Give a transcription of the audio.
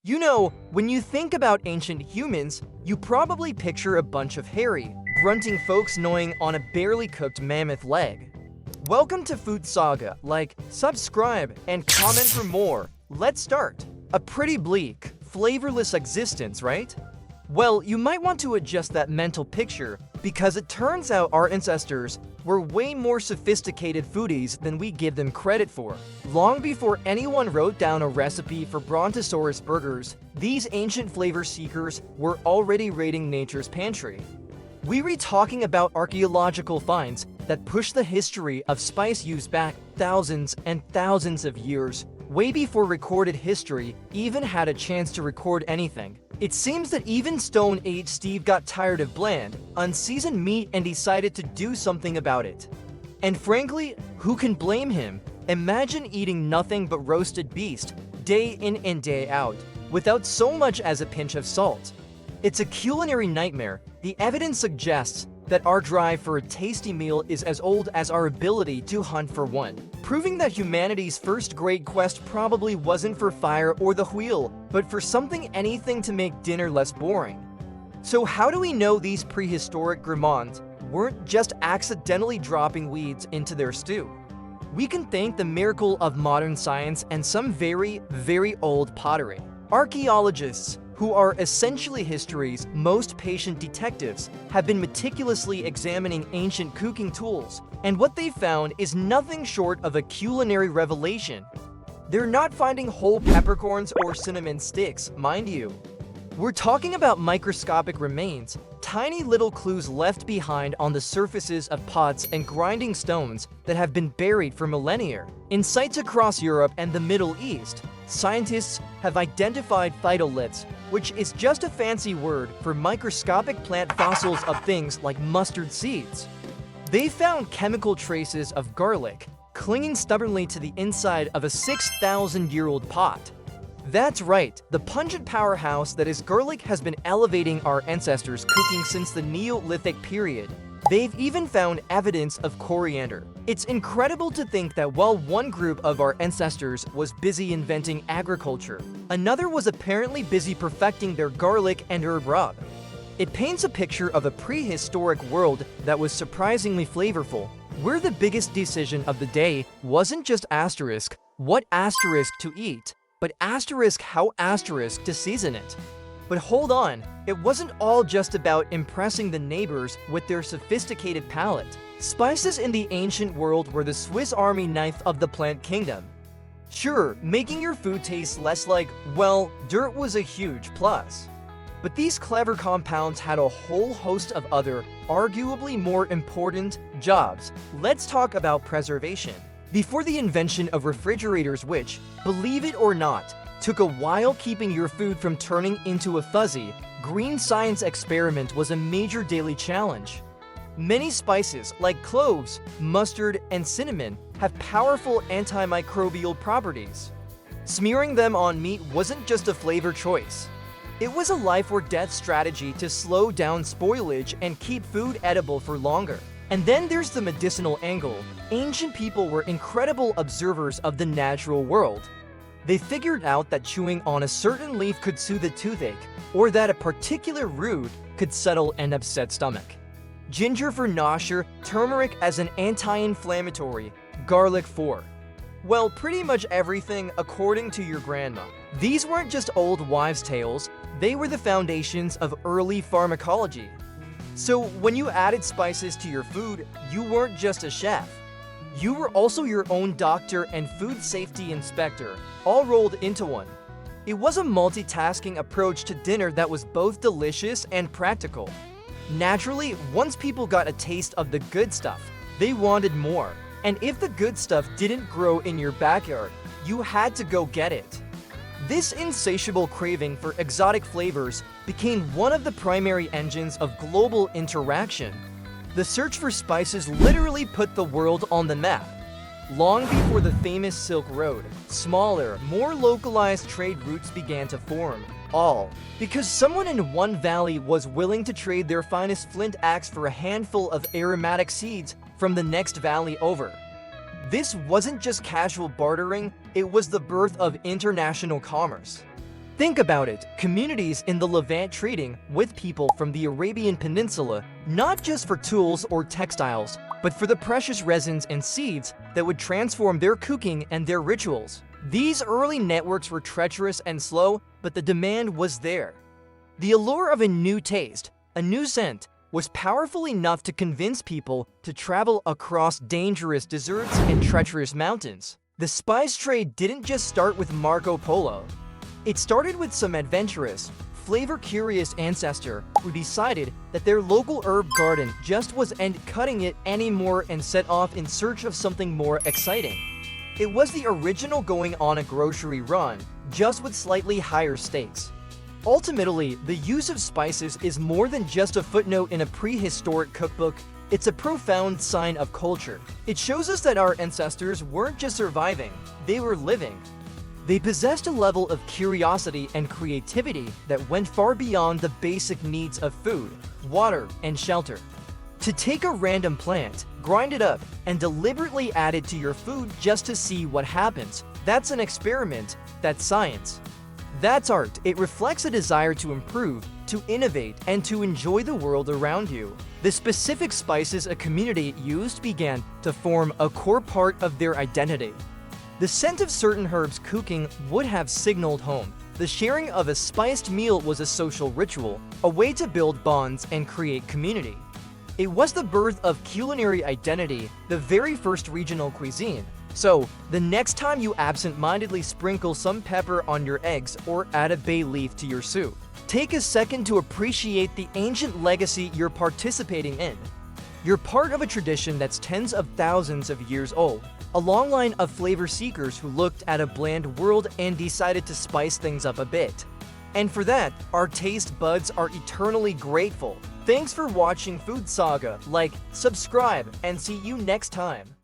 You know, when you think about ancient humans, you probably picture a bunch of hairy, grunting folks gnawing on a barely cooked mammoth leg. Welcome to FoodSaga. Like, subscribe, and comment for more. Let's start. A pretty bleak, flavorless existence, right? Well, you might want to adjust that mental picture because it turns out our ancestors were way more sophisticated foodies than we give them credit for. Long before anyone wrote down a recipe for Brontosaurus burgers, these ancient flavor seekers were already raiding nature's pantry. We're talking about archaeological finds that push the history of spice use back thousands and thousands of years, way before recorded history even had a chance to record anything. It seems that even Stone Age Steve got tired of bland, unseasoned meat and decided to do something about it. And frankly, who can blame him? Imagine eating nothing but roasted beast, day in and day out, without so much as a pinch of salt. It's a culinary nightmare. The evidence suggests that our drive for a tasty meal is as old as our ability to hunt for one, proving that humanity's first great quest probably wasn't for fire or the wheel, but for anything to make dinner less boring. So how do we know these prehistoric gourmands weren't just accidentally dropping weeds into their stew? We can thank the miracle of modern science and some very, very old pottery. Archaeologists, who are essentially history's most patient detectives, have been meticulously examining ancient cooking tools, and what they found is nothing short of a culinary revelation. They're not finding whole peppercorns or cinnamon sticks, mind you. We're talking about microscopic remains, tiny little clues left behind on the surfaces of pots and grinding stones that have been buried for millennia. In sites across Europe and the Middle East, scientists have identified phytoliths, which is just a fancy word for microscopic plant fossils of things like mustard seeds. They found chemical traces of garlic clinging stubbornly to the inside of a 6,000-year-old pot. That's right, the pungent powerhouse that is garlic has been elevating our ancestors' cooking since the Neolithic period. They've even found evidence of coriander. It's incredible to think that while one group of our ancestors was busy inventing agriculture, another was apparently busy perfecting their garlic and herb rub. It paints a picture of a prehistoric world that was surprisingly flavorful, where the biggest decision of the day wasn't just asterisk, what asterisk to eat, but asterisk how asterisk to season it. But hold on, it wasn't all just about impressing the neighbors with their sophisticated palate. Spices in the ancient world were the Swiss Army knife of the plant kingdom. Sure, making your food taste less like, well, dirt was a huge plus. But these clever compounds had a whole host of other, arguably more important, jobs. Let's talk about preservation. Before the invention of refrigerators, which, believe it or not, took a while keeping your food from turning into a fuzzy, green science experiment was a major daily challenge. Many spices, like cloves, mustard, and cinnamon, have powerful antimicrobial properties. Smearing them on meat wasn't just a flavor choice. It was a life or death strategy to slow down spoilage and keep food edible for longer. And then there's the medicinal angle. Ancient people were incredible observers of the natural world. They figured out that chewing on a certain leaf could soothe a toothache, or that a particular root could settle an upset stomach. Ginger for nausea, turmeric as an anti-inflammatory, garlic for, well, pretty much everything according to your grandma. These weren't just old wives' tales, they were the foundations of early pharmacology. So when you added spices to your food, you weren't just a chef. You were also your own doctor and food safety inspector, all rolled into one. It was a multitasking approach to dinner that was both delicious and practical. Naturally, once people got a taste of the good stuff, they wanted more. And if the good stuff didn't grow in your backyard, you had to go get it. This insatiable craving for exotic flavors became one of the primary engines of global interaction. The search for spices literally put the world on the map. Long before the famous Silk Road, smaller, more localized trade routes began to form, all because someone in one valley was willing to trade their finest flint axe for a handful of aromatic seeds from the next valley over. This wasn't just casual bartering, it was the birth of international commerce. Think about it, communities in the Levant trading with people from the Arabian Peninsula, not just for tools or textiles, but for the precious resins and seeds that would transform their cooking and their rituals. These early networks were treacherous and slow, but the demand was there. The allure of a new taste, a new scent, was powerful enough to convince people to travel across dangerous deserts and treacherous mountains. The spice trade didn't just start with Marco Polo. It started with some adventurous, flavor-curious ancestor who decided that their local herb garden just wasn't cutting it anymore and set off in search of something more exciting. It was the original going on a grocery run, just with slightly higher stakes. Ultimately, the use of spices is more than just a footnote in a prehistoric cookbook. It's a profound sign of culture. It shows us that our ancestors weren't just surviving, they were living. They possessed a level of curiosity and creativity that went far beyond the basic needs of food, water, and shelter. To take a random plant, grind it up, and deliberately add it to your food just to see what happens, that's an experiment, that's science. That's art. It reflects a desire to improve, to innovate, and to enjoy the world around you. The specific spices a community used began to form a core part of their identity. The scent of certain herbs cooking would have signaled home. The sharing of a spiced meal was a social ritual, a way to build bonds and create community. It was the birth of culinary identity, the very first regional cuisine. So, the next time you absent-mindedly sprinkle some pepper on your eggs or add a bay leaf to your soup, take a second to appreciate the ancient legacy you're participating in. You're part of a tradition that's tens of thousands of years old, a long line of flavor seekers who looked at a bland world and decided to spice things up a bit. And for that, our taste buds are eternally grateful. Thanks for watching FoodSaga. Like, subscribe, and see you next time.